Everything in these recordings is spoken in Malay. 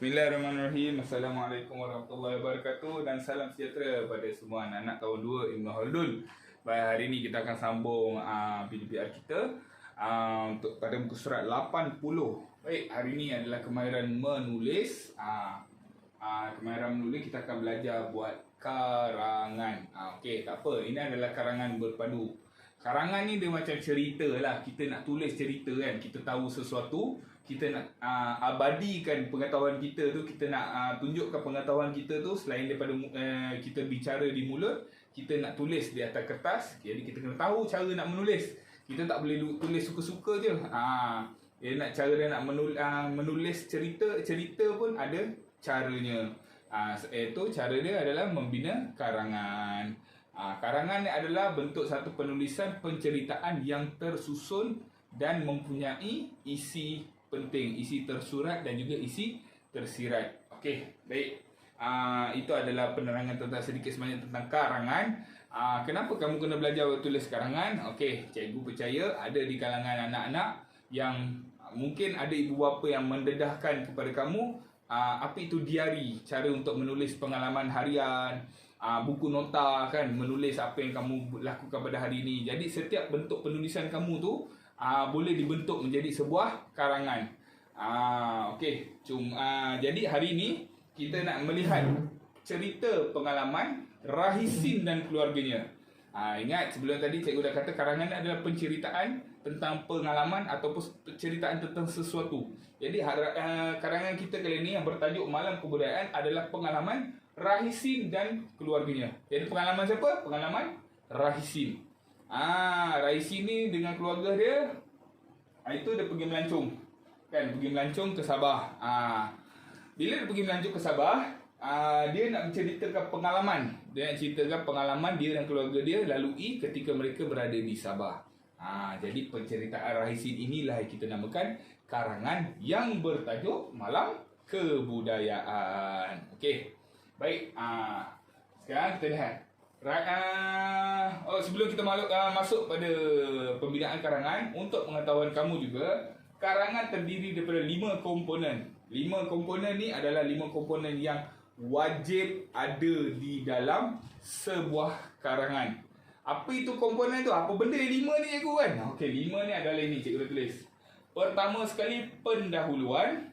Bismillahirrahmanirrahim. Assalamualaikum warahmatullahi wabarakatuh dan salam sejahtera pada semua anak-anak tahun 2 Ibnu Khaldun. Baik, hari ini kita akan sambung PDPR kita untuk pada muka surat 80. Baik, hari ini adalah kemahiran menulis. Kemahiran menulis kita akan belajar buat karangan. Okey, tak apa. Ini adalah karangan berpadu. Karangan ni dia macam cerita lah. Kita nak tulis cerita kan. Kita tahu sesuatu, kita nak abadikan pengetahuan kita tu, kita nak tunjukkan pengetahuan kita tu selain daripada kita bicara di mulut, kita nak tulis di atas kertas. Jadi kita kena tahu cara nak menulis. Kita tak boleh tulis suka-suka je. Dia nak cara dia nak menulis cerita pun ada caranya. Iaitu cara dia adalah membina karangan. Karangan ni adalah bentuk satu penulisan penceritaan yang tersusun dan mempunyai isi penting, isi tersurat dan juga isi tersirat. Okey, baik. Itu adalah penerangan tentang sedikit sebanyak tentang karangan. Kenapa kamu kena belajar tulis karangan? Okey, cikgu percaya ada di kalangan anak-anak yang mungkin ada ibu bapa yang mendedahkan kepada kamu apa itu diari, cara untuk menulis pengalaman harian, buku nota kan, menulis apa yang kamu lakukan pada hari ini. Jadi setiap bentuk penulisan kamu tu boleh dibentuk menjadi sebuah karangan. Okey, jadi hari ini kita nak melihat cerita pengalaman Rahisin dan keluarganya. Ingat sebelum tadi cikgu dah kata karangan adalah penceritaan tentang pengalaman ataupun penceritaan tentang sesuatu. Jadi karangan kita kali ini yang bertajuk Malam Kebudayaan adalah pengalaman Rahisin dan keluarganya. Jadi pengalaman siapa? Pengalaman Rahisin. Rahisin ni dengan keluarga dia, itu dia pergi melancong. Kan, pergi melancong ke Sabah. Bila dia pergi melancong ke Sabah, dia nak menceritakan pengalaman. Dia nak ceritakan pengalaman dia dan keluarga dia lalui ketika mereka berada di Sabah. Jadi penceritaan Rahisin inilah yang kita namakan karangan yang bertajuk Malam Kebudayaan. Okey. Baik, sekarang kita lihat. Sebelum kita masuk pada pembinaan karangan, untuk pengetahuan kamu juga, karangan terdiri daripada 5 komponen. 5 komponen ni adalah 5 komponen yang wajib ada di dalam sebuah karangan. Apa itu komponen tu? Apa benda 5 ni cikgu kan? Okey, 5 ni adalah ini cikgu dah tulis. Pertama sekali pendahuluan.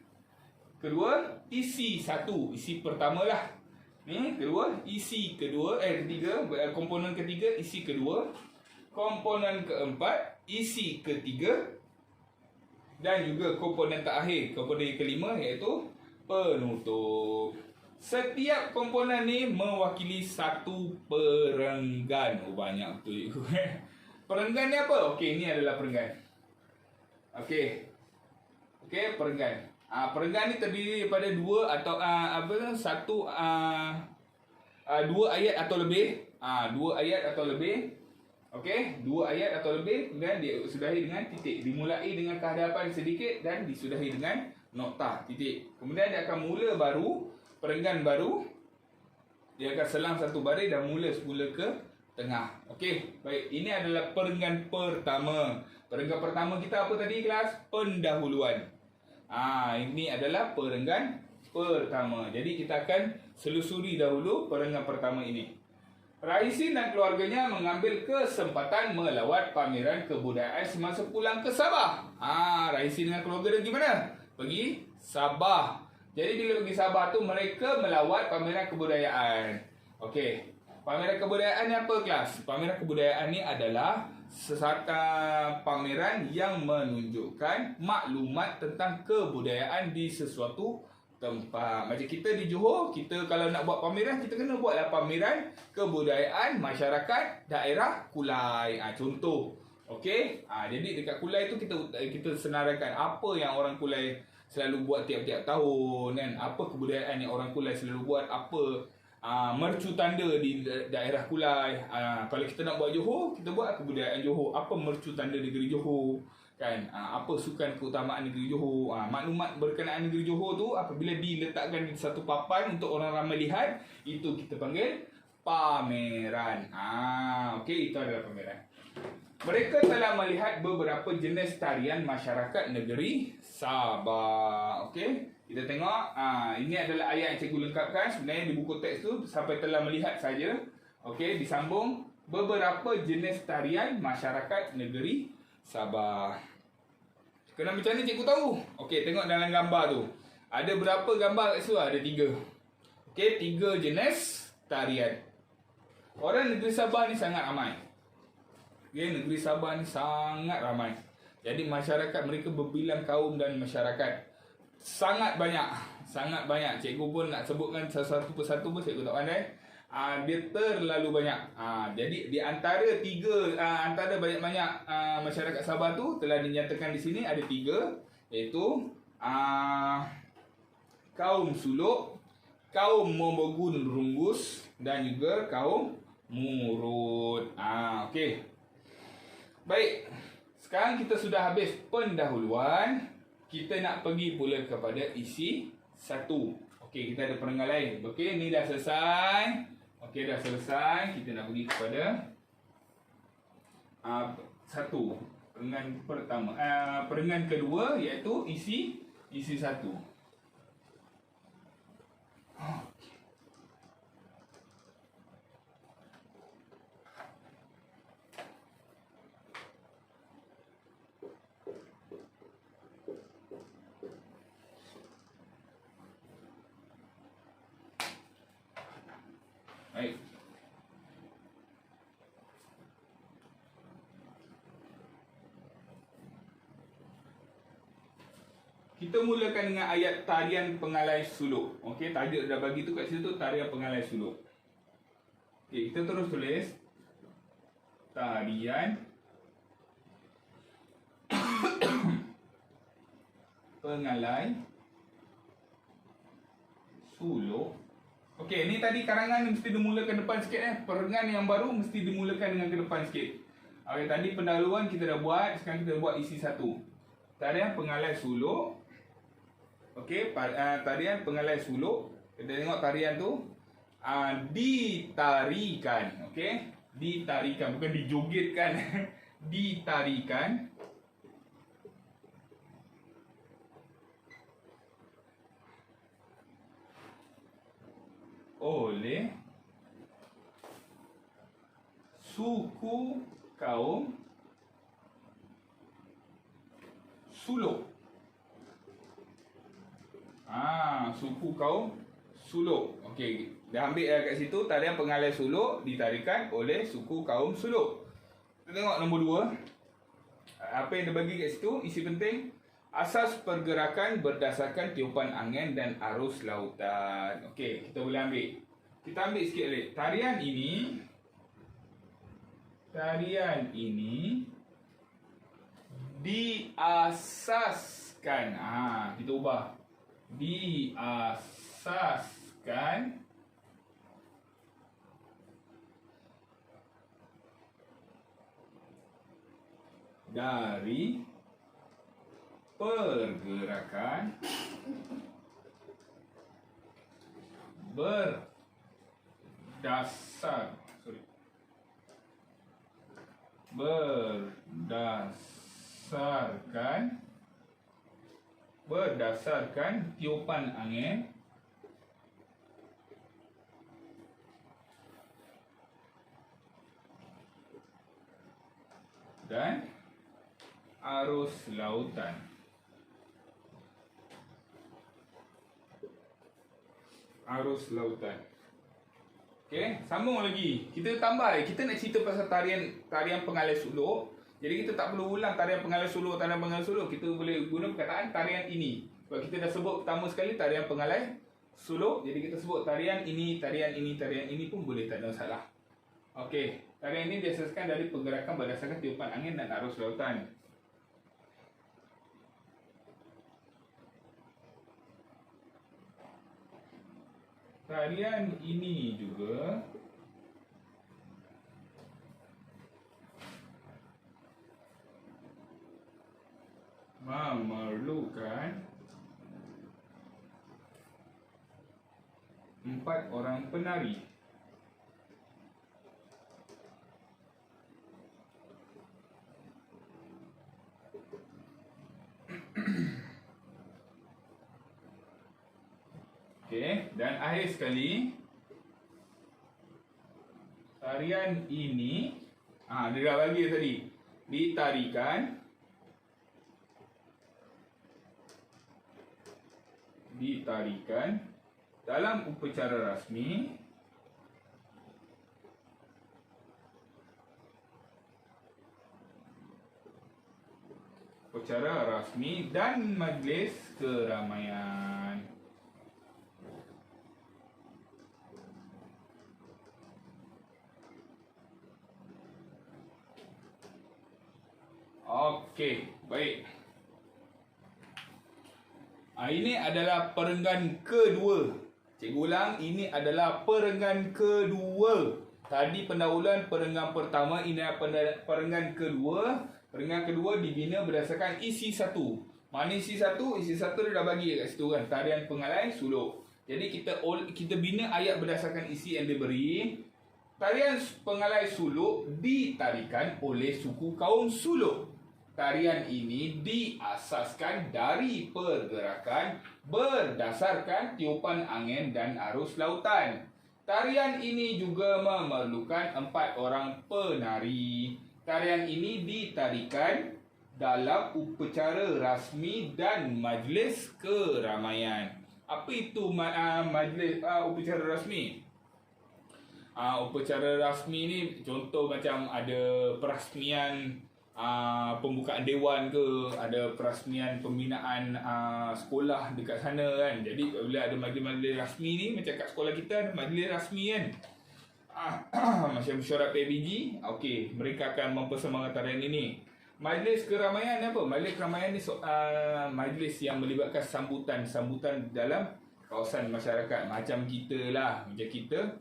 Kedua, isi satu, isi pertama lah. Kedua, isi kedua, ketiga, komponen ketiga, isi kedua. Komponen keempat, isi ketiga. Dan juga komponen terakhir, komponen kelima, iaitu penutup. Setiap komponen ni mewakili satu perenggan. Banyak betul cikgu. Perenggan ni apa? Okey, ini adalah perenggan. Okey, perenggan. Perenggan ni terdiri daripada dua ayat atau lebih. Dua ayat atau lebih. Okey, 2 ayat atau lebih, kemudian disudahi dengan titik. Dimulai dengan kehadapan sedikit dan disudahi dengan nokta, titik. Kemudian dia akan mula baru, perenggan baru. Dia akan selang satu baris dan mula semula ke tengah. Okey, baik. Ini adalah perenggan pertama. Perenggan pertama kita apa tadi kelas? Pendahuluan. Ini adalah perenggan pertama. Jadi kita akan selusuri dahulu perenggan pertama ini. Rahisin dan keluarganya mengambil kesempatan melawat pameran kebudayaan semasa pulang ke Sabah. Rahisin dengan keluarga dia pergi mana? Pergi Sabah. Jadi bila pergi Sabah tu mereka melawat pameran kebudayaan. Okey. Pameran kebudayaan ni apa kelas? Pameran kebudayaan ni adalah pameran yang menunjukkan maklumat tentang kebudayaan di sesuatu tempat. Macam kita di Johor, kita kalau nak buat pameran, kita kena buatlah pameran kebudayaan masyarakat daerah Kulai. Contoh. Okey. Jadi dekat Kulai tu kita senaraikan apa yang orang Kulai selalu buat tiap-tiap tahun kan. Apa kebudayaan yang orang Kulai selalu buat, apa mercu tanda di daerah Kulai. Kalau kita nak buat Johor, kita buat kebudayaan Johor. Apa mercu tanda negeri Johor kan? Apa sukan keutamaan negeri Johor. Maklumat berkenaan negeri Johor tu apabila diletakkan di satu papan untuk orang ramai lihat, itu kita panggil pameran. Okey, itu adalah pameran. Mereka telah melihat beberapa jenis tarian masyarakat negeri Sabah. Okey, Kita tengok, ini adalah ayat yang cikgu lengkapkan. Sebenarnya di buku teks tu sampai telah melihat saja. Okey, disambung. Beberapa jenis tarian masyarakat negeri Sabah. Kena macam ni cikgu tahu. Okey, tengok dalam gambar tu. Ada berapa gambar kat situ? Ada 3. Okey, 3 jenis tarian. Orang negeri Sabah ni sangat ramai. Okey, negeri Sabah ni sangat ramai. Jadi masyarakat mereka berbilang kaum dan masyarakat. Sangat banyak. Sangat banyak. Cikgu pun nak sebutkan satu persatu pun cikgu tak pandai. Dia terlalu banyak. Jadi di antara antara banyak-banyak masyarakat Sabah tu telah dinyatakan di sini ada 3, iaitu kaum Suluk, kaum Momogun Runggus dan juga kaum Murut. Okey. Baik. Sekarang kita sudah habis pendahuluan. Kita nak pergi pula kepada isi 1. Okey, kita ada perenggan lain. Okey, ni dah selesai. Okey, dah selesai. Kita nak pergi kepada 1. Perenggan pertama. Perenggan kedua iaitu isi 1. Baik. Kita mulakan dengan ayat tarian pengalai suluk. Okey, tajuk dah bagi tu kat situ, tarian pengalai suluk. Okey, kita terus tulis tarian pengalai suluk. Okey, ni tadi karangan mesti dimulakan depan sikit Perenggan yang baru mesti dimulakan dengan ke depan sikit. Okey, tadi pendahuluan kita dah buat, sekarang kita buat isi 1. Tarian pengalai suluk. Okey, tarian pengalai suluk. Kita tengok tarian tu ditarikan. Okey, ditarikan, bukan dijogetkan. Ditarikan oleh suku kaum Suluk. Suku kaum Suluk. Okey, dah ambil kat situ tarian pengalai suluk ditarikan oleh suku kaum Suluk. Kita tengok nombor 2. Apa yang dia bagi kat situ, isi penting. Asas pergerakan berdasarkan tiupan angin dan arus lautan. Okey, kita boleh ambil. Kita ambil sikit lagi. Tarian ini diasaskan. Kita ubah. Diasaskan dari pergerakan berdasarkan tiupan angin dan arus lautan. Arus lautan. Okey, sambung lagi. Kita tambah, kita nak cerita pasal tarian pengalai suluk. Jadi kita tak perlu ulang tarian pengalai suluk. Kita boleh guna perkataan tarian ini. Sebab kita dah sebut pertama sekali tarian pengalai suluk. Jadi kita sebut tarian ini pun boleh, tak ada masalah. Okey, tarian ini diasaskan dari pergerakan berdasarkan tiupan angin dan arus lautan. Tarian ini juga memerlukan 4 orang penari. Okey, dan akhir sekali tarian ini dia dah bagi tadi, ditarikan dalam upacara rasmi dan majlis keramaian. Okey, baik. Ini adalah perenggan kedua. Cikgu ulang, ini adalah perenggan kedua. Tadi pendahuluan perenggan pertama, ini adalah perenggan kedua. Perenggan kedua dibina berdasarkan isi satu. Mana isi satu? Isi satu dia dah bagi kat situ kan. Tarian pengalai suluk. Jadi kita bina ayat berdasarkan isi yang diberi. Tarian pengalai suluk ditarikan oleh suku kaum suluk. Tarian ini diasaskan dari pergerakan berdasarkan tiupan angin dan arus lautan. Tarian ini juga memerlukan 4 orang penari. Tarian ini ditarikan dalam upacara rasmi dan majlis keramaian. Apa itu majlis upacara rasmi? Upacara rasmi ni contoh macam ada perasmian pembukaan dewan ke, ada perasmian pembinaan sekolah dekat sana kan. Jadi bila ada majlis-majlis rasmi ni, macam kat sekolah kita ada majlis rasmi kan, macam mesyuarat PBG, okey, mereka akan mempersembahakan tarian ini. Majlis keramaian apa? Majlis keramaian ni majlis yang melibatkan sambutan dalam kawasan masyarakat. Macam kita lah, macam kita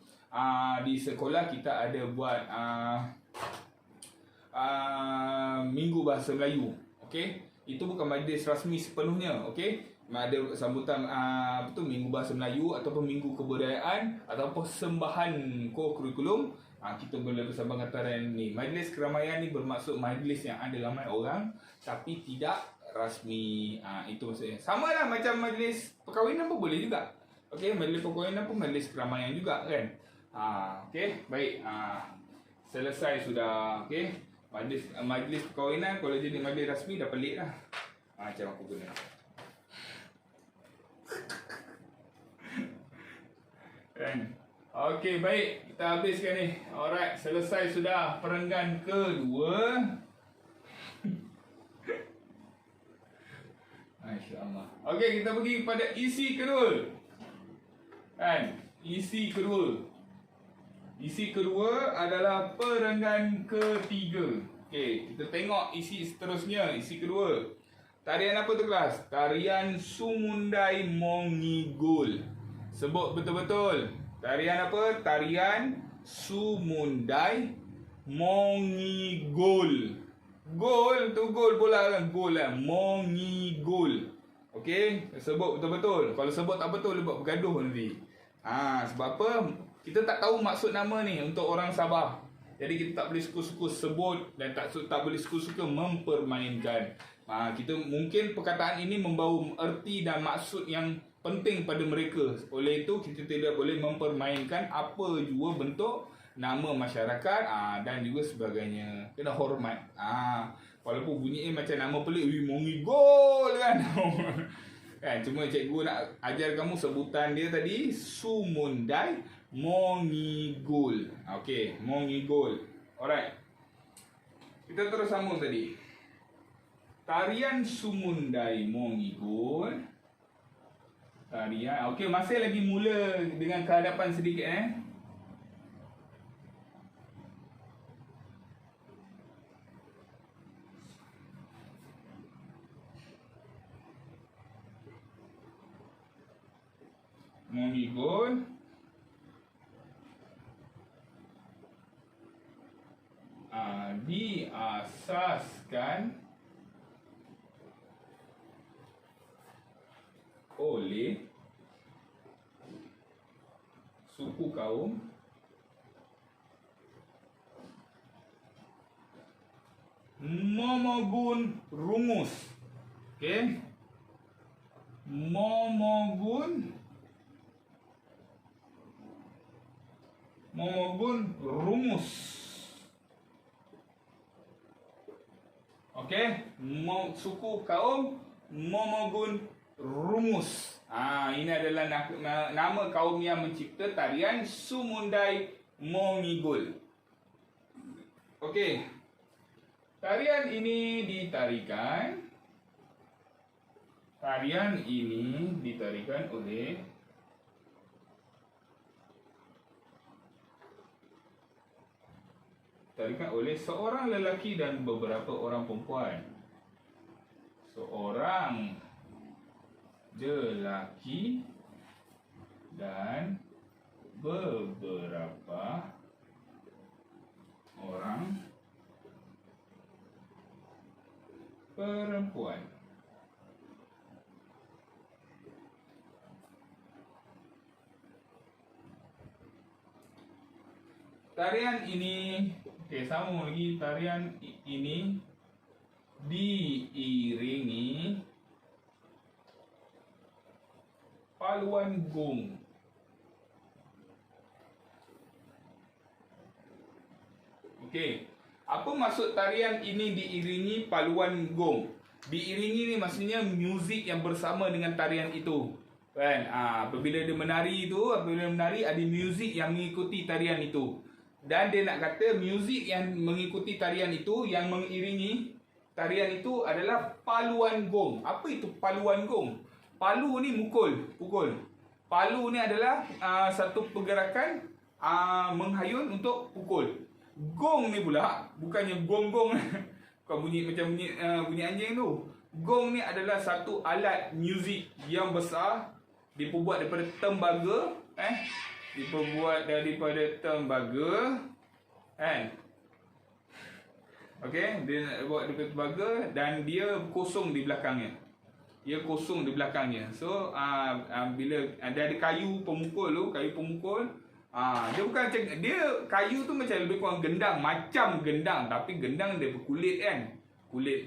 di sekolah kita ada buat Minggu Bahasa Melayu. Okey, itu bukan majlis rasmi sepenuhnya. Okey, ada sambutan Minggu Bahasa Melayu ataupun Minggu Kebudayaan ataupun persembahan kurikulum. Kita boleh bersambung tarian ni. Majlis keramaian ni bermaksud majlis yang ada ramai orang tapi tidak rasmi. Itu maksudnya. Sama lah macam majlis perkahwinan pun boleh juga. Okey, majlis perkahwinan pun majlis keramaian juga kan. Okey, baik. Selesai sudah. Okey. Majlis perkahwinan kalau jadi majlis rasmi dah pelik lah. Macam aku guna. Kan? Okey, baik. Kita habiskan ni. Alright, selesai sudah perenggan kedua. Masya-Allah. Okey, kita pergi kepada isi kedua. Kan? Isi kedua. Isi kedua adalah perenggan ketiga. Okey, kita tengok isi seterusnya, isi kedua. Tarian apa tu kelas? Tarian Sumundai Mongigul. Sebut betul-betul. Tarian apa? Tarian Sumundai Mongigul. Gol tu gol bola kan, gol lah. Mongigul. Okey, sebut betul-betul. Kalau sebut tak betul, buat bergaduh nanti. Sebab apa? Kita tak tahu maksud nama ni untuk orang Sabah. Jadi kita tak boleh suka-suka sebut dan tak boleh suka-suka mempermainkan. Kita mungkin perkataan ini membawa erti dan maksud yang penting pada mereka. Oleh itu kita tidak boleh mempermainkan apa jua bentuk nama masyarakat dan juga sebagainya. Kena hormat. Walaupun bunyinya macam nama pelik, Mongigul kan. Kan, cuma cikgu nak ajar kamu sebutan dia tadi Sumundai Mongigul. Okey, Mongigul. Alright. Kita terus sambung tadi. Tarian Sumundai Mongigul. Tarian. Okey, masih lagi mula dengan kehadapan sedikit Mongigul. Diasaskan oleh suku kaum Momogun Rungus. Okey, Momogun Momogun rumus. Okey, suku kaum Momogun rumus. Ini adalah nama kaum yang mencipta tarian Sumundai Mongigol. Okey. Tarian ini ditarikan oleh seorang lelaki dan beberapa orang perempuan. Seorang lelaki dan beberapa orang perempuan. Tarian ini, sambung lagi. Tarian ini diiringi paluan gong. Okey. Apa maksud tarian ini diiringi paluan gong? Diiringi ni maksudnya muzik yang bersama dengan tarian itu. Kan? Apabila dia menari ada muzik yang mengikuti tarian itu. Dan dia nak kata muzik yang mengikuti tarian itu, yang mengiringi tarian itu adalah paluan gong. Apa itu paluan gong? Palu ni pukul. Palu ni adalah satu pergerakan menghayun untuk pukul. Gong ni pula bukannya gong-gong. Bukan bunyi macam bunyi anjing tu. Gong ni adalah satu alat muzik yang besar, diperbuat daripada tembaga, kan. Okey, dia nak buat daripada tembaga dan dia kosong di belakangnya. So bila ada kayu pemukul, dia bukan macam dia, kayu tu macam lebih kurang gendang, tapi gendang dia berkulit kan. Kulit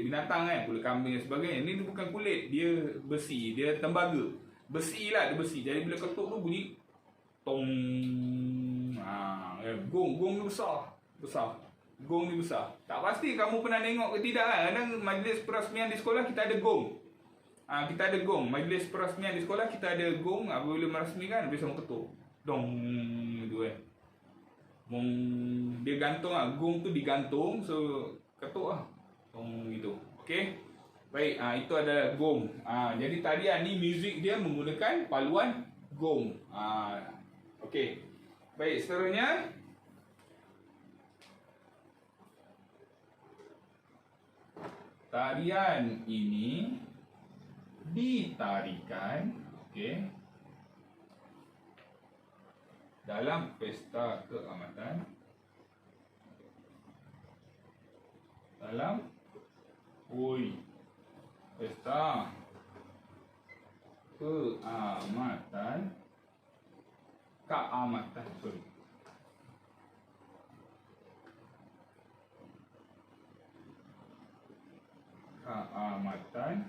binatang kan, kulit kambing dan sebagainya. Ini bukan kulit, dia besi, dia tembaga. Dia besi. Jadi bila ketuk tu bunyi tong. Gong ni besar. Gong ni besar. Tak pasti kamu pernah tengok ke tidak kan. Kadang majlis perasmian di sekolah kita ada gong. Majlis perasmian di sekolah kita ada gong. Apabila merasmikan habis sama ketuk. Dong gitu kan. Gong dia gantung gong tu digantung, so ketuk Dong gitu. Okey. Baik, itu adalah gong. Jadi tarian ni muzik dia menggunakan paluan gong. Okey. Baik, seterusnya tarian ini ditarikan, dalam pesta keamatan. Pesta keamatan. Keamatan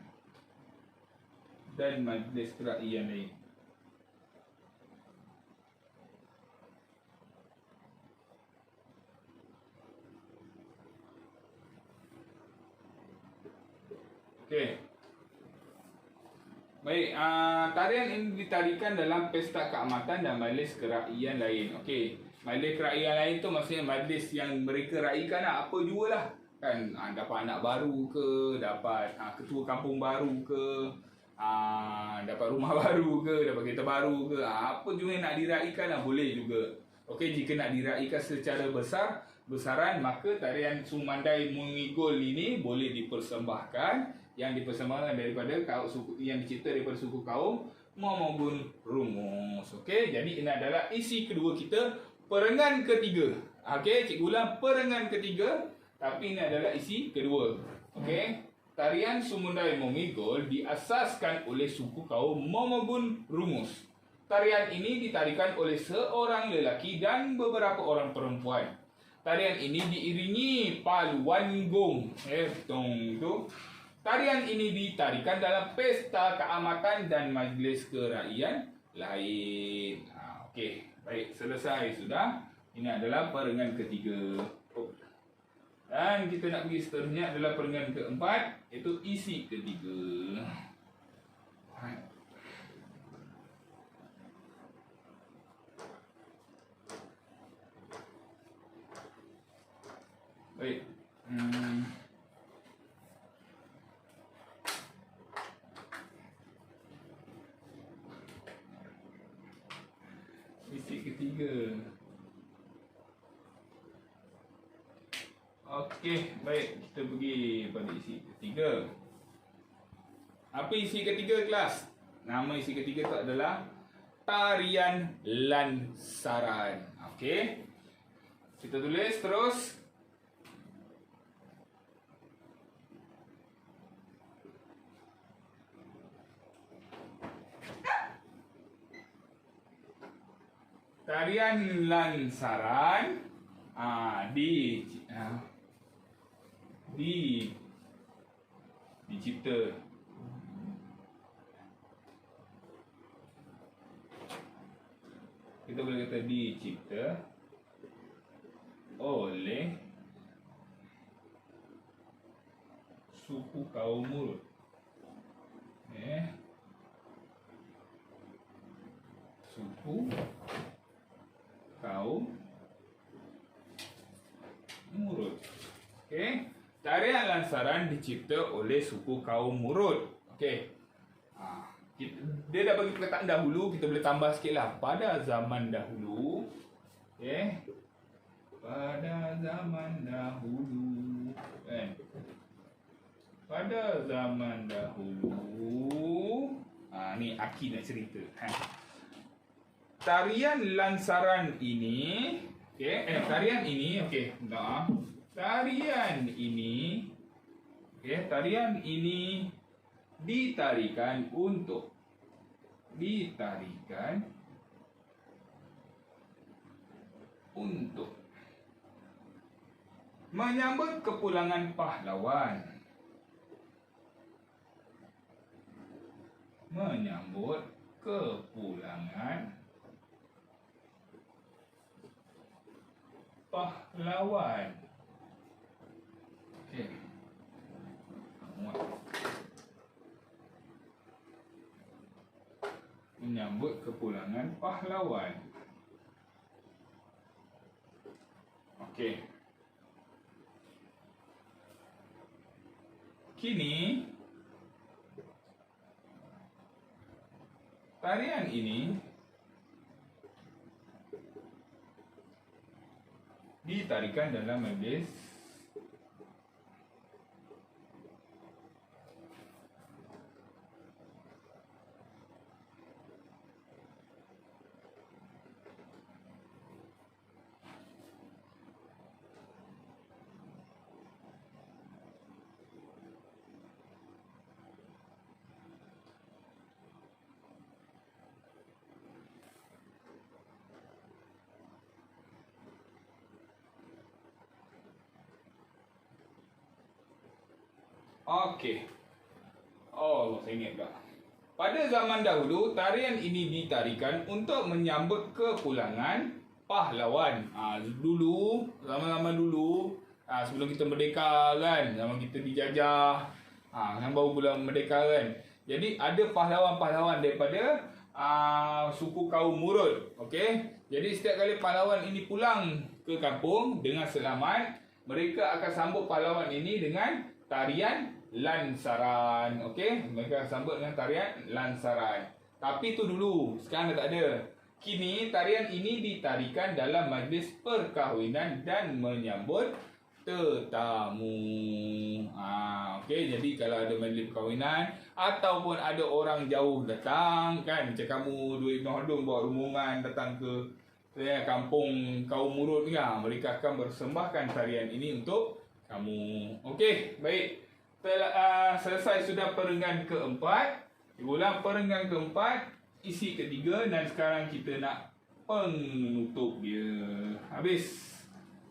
dan majlis kerajaan lain. Okey. Baik, tarian ini ditarikan dalam pesta keamatan dan majlis keraiyaan lain. Okey, majlis keraiyaan lain tu maksudnya majlis yang mereka raikan apa jugalah. Kan, dapat anak baru ke, dapat ketua kampung baru ke, dapat rumah baru ke, dapat kereta baru ke, apa juga yang nak diraikan boleh juga. Okey, jika nak diraikan secara besaran, maka tarian Sumandai Mongigol ini boleh dipersembahkan, yang dipersembahkan daripada yang dicipta daripada suku kaum Momogun rumus. Okey, jadi ini adalah isi kedua kita, perengan ketiga. Okey, cikgu ulang, perengan ketiga, tapi ini adalah isi kedua. Okey, tarian Sumundai Mongigol diasaskan oleh suku kaum Momogun rumus. Tarian ini ditarikan oleh seorang lelaki dan beberapa orang perempuan. Tarian ini diiringi paluan gong. Tarian ini ditarikan dalam pesta keamatan dan majlis keraiyaan lain. Okey, baik, selesai sudah. Ini adalah perenggan ketiga. Dan kita nak pergi seterusnya adalah perenggan keempat, iaitu isi ketiga. Baik. Isi ketiga. Okey, baik, kita pergi pada isi ketiga. Apa isi ketiga, kelas? Nama isi ketiga tu adalah tarian lansaran. Okey. Kita tulis terus. Tarian lansaran dicipta kita boleh kata dicipta oleh suku kaum Murut. Suku kaum Murut. Okey. Tarian lansaran dicipta oleh suku kaum Murut. Okey. Dia dah bagi perkataan dahulu, kita boleh tambah sikitlah. Pada zaman dahulu. Okey. Pada zaman dahulu. Kan? Pada zaman dahulu. Ni Aki nak cerita. Tarian lansaran ini, tarian ini, tarian ini ditarikan untuk menyambut kepulangan pahlawan. Menyambut kepulangan pahlawan. Okey. Menyambut kepulangan pahlawan. Okey. Kini tarian ini ditarikan dalam majlis Okey. Oh, saya ingat tak. Pada zaman dahulu, tarian ini ditarikan untuk menyambut kepulangan pahlawan. Dulu, zaman-zaman dulu, sebelum kita merdeka kan, zaman kita dijajah, yang baru bulan merdeka kan. Jadi ada pahlawan-pahlawan daripada suku kaum Murut. Okey. Jadi setiap kali pahlawan ini pulang ke kampung dengan selamat, mereka akan sambut pahlawan ini dengan tarian lansaran. Okey, mereka sambut dengan tarian lansaran. Tapi tu dulu, sekarang dah tak ada. Kini tarian ini ditarikan dalam majlis perkahwinan dan menyambut tetamu. Okey, jadi kalau ada majlis perkahwinan ataupun ada orang jauh datang kan, macam kamu dua Ibn Haldun bawa rombongan datang ke kampung kaum Murut ni, mereka akan persembahkan tarian ini untuk kamu. Okey, baik. Selesai sudah perenggan keempat. Ulang perenggan keempat, isi ketiga, dan sekarang kita nak penutup dia. Habis.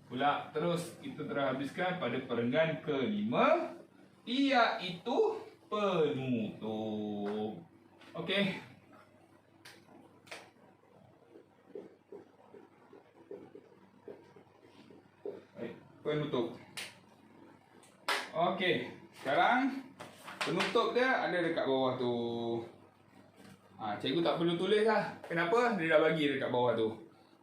Pula terus kita terhabiskan pada perenggan kelima, iaitu penutup. Okey. penutup. Okey, sekarang penutup dia ada dekat bawah tu. Cikgu tak perlu tulis lah. Kenapa? Dia dah bagi dekat bawah tu.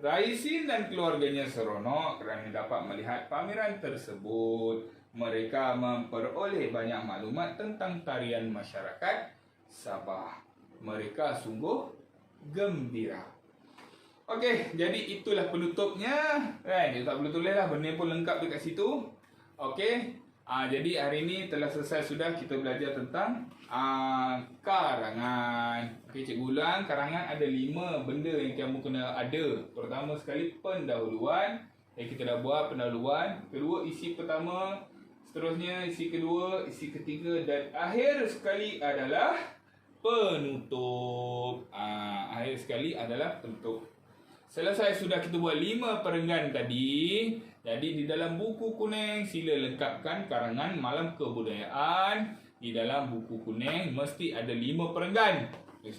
Raisin dan keluarganya seronok kerana dapat melihat pameran tersebut. Mereka memperoleh banyak maklumat tentang tarian masyarakat Sabah. Mereka sungguh gembira. Okey, jadi itulah penutupnya. Kan? Dia tak perlu tulis lah, benda pun lengkap dekat situ. Okey. Jadi hari ini telah selesai sudah kita belajar tentang karangan. Okey, cikgu ulang, karangan ada 5 benda yang kamu kena ada. Pertama sekali pendahuluan. Kita dah buat pendahuluan. Kedua, isi pertama. Seterusnya isi kedua, isi ketiga dan akhir sekali adalah penutup. Akhir sekali adalah penutup. Selesai sudah kita buat 5 perenggan tadi. Jadi di dalam buku kuning sila lengkapkan karangan Malam Kebudayaan. Di dalam buku kuning mesti ada 5 perenggan. 5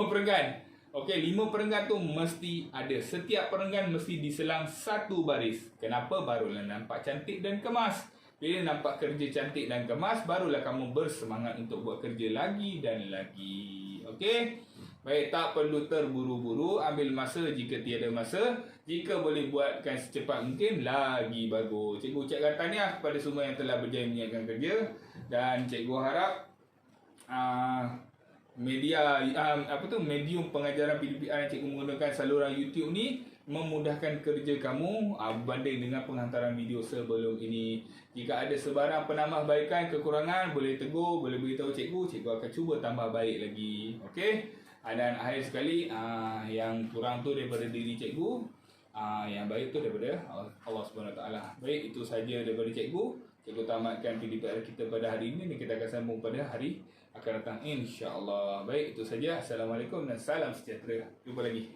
perenggan. Okey, 5 perenggan tu mesti ada. Setiap perenggan mesti diselang satu baris. Kenapa? Barulah nampak cantik dan kemas. Bila nampak kerja cantik dan kemas, barulah kamu bersemangat untuk buat kerja lagi dan lagi. Okey? Baik, tak perlu terburu-buru. Ambil masa jika tiada masa. Jika boleh buatkan secepat mungkin, lagi bagus. Cikgu ucapkan tahniah kepada semua yang telah berjaya menyiapkan kerja. Dan cikgu harap medium pengajaran PDPR yang cikgu menggunakan saluran YouTube ni memudahkan kerja kamu berbanding dengan penghantaran video sebelum ini. Jika ada sebarang penambahbaikan, kekurangan, boleh tegur, boleh beritahu cikgu. Cikgu akan cuba tambah baik lagi. Okey? Dan akhir sekali, yang kurang tu daripada diri cikgu, yang baik tu daripada Allah SWT. Baik, itu saja daripada cikgu. Cikgu tamatkan PDPR kita pada hari ini dan kita akan sambung pada hari akan datang, insya-Allah. Baik, itu saja. Assalamualaikum dan salam sejahtera. Jumpa lagi.